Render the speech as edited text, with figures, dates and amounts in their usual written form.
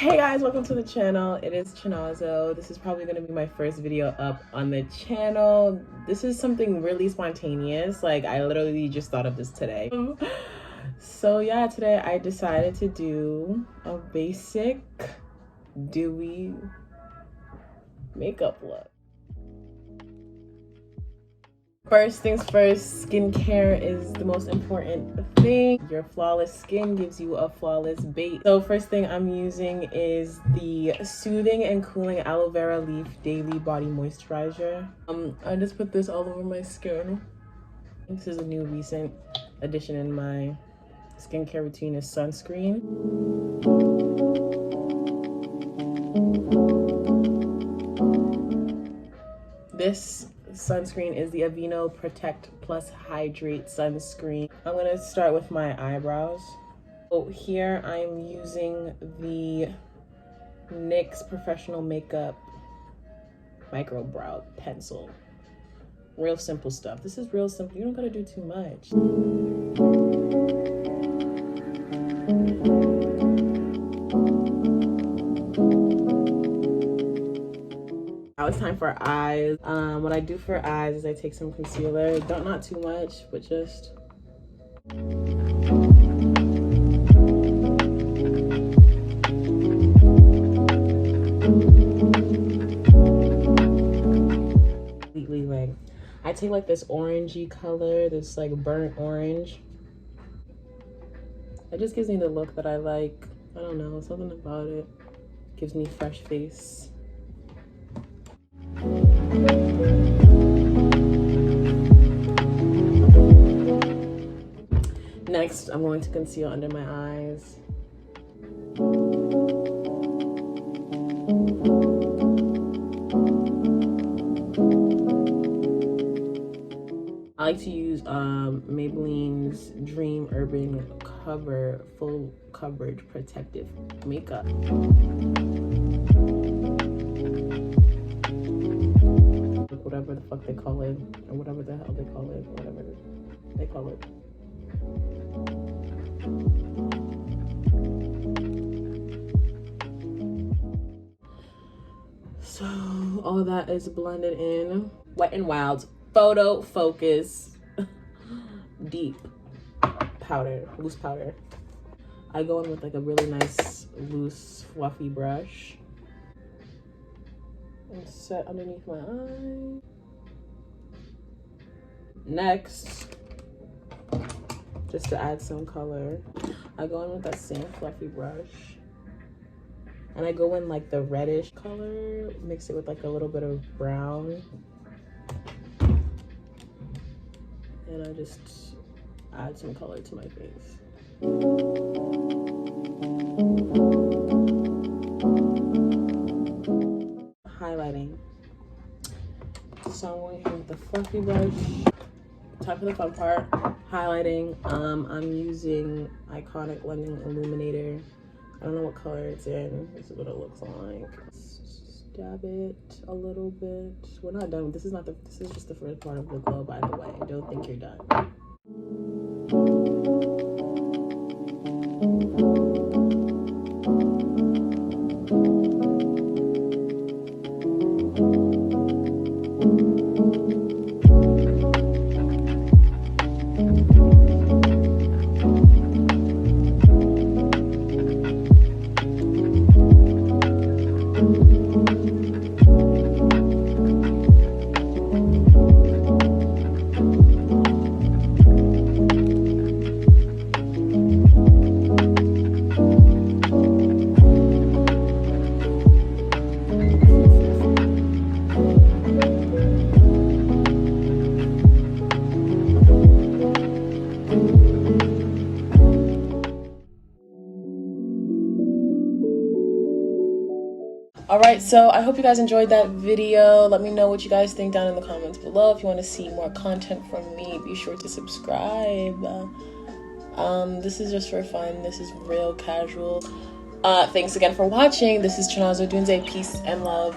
Hey guys, welcome to the channel. It is Chinazo. This is probably going to be my first video up on the channel. This is something really spontaneous. Like, I literally just thought of this today. So yeah, today I decided to do a basic dewy makeup look. First things first, skincare is the most important thing. Your flawless skin gives you a flawless base. So first thing I'm using is the Soothing and Cooling Aloe Vera Leaf Daily Body Moisturizer. I just put this all over my skin. This is a new recent addition in my skincare routine is sunscreen. This sunscreen is the Aveeno Protect Plus Hydrate sunscreen. I'm gonna start with my eyebrows. So here I'm using the NYX Professional Makeup Micro Brow Pencil. Real simple stuff. This is real simple. You don't gotta do too much. Now it's time for eyes. What I do for eyes is I take some concealer, not too much, but just completely, like, I take like this orangey color, this like burnt orange. It just gives me the look that I like. I don't know, something about it gives me fresh face. Next, I'm going to conceal under my eyes. I like to use Maybelline's Dream Urban Cover Full Coverage Protective Makeup. Whatever the fuck they call it, or whatever the hell they call it, whatever they call it. So all that is blended in. Wet n Wild's Photo Focus Deep Powder, loose powder. I go in with like a really nice loose fluffy brush and set underneath my eye. Next, just to add some color, I go in with that same fluffy brush and I go in like the reddish color, mix it with like a little bit of brown, and I just add some color to my face. Highlighting. So I'm going here with the fluffy brush. Time for the fun part, highlighting. I'm using Iconic London Illuminator. I don't know what color it's in. This is what it looks like. Dab it a little bit. We're not done. This is just the first part of the glow, by the way. Don't think you're done. Alright, so I hope you guys enjoyed that video. Let me know what you guys think down in the comments below. If you want to see more content from me, be sure to subscribe. This is just for fun. This is real casual. Thanks again for watching. This is Chinazo Dunze. Peace and love.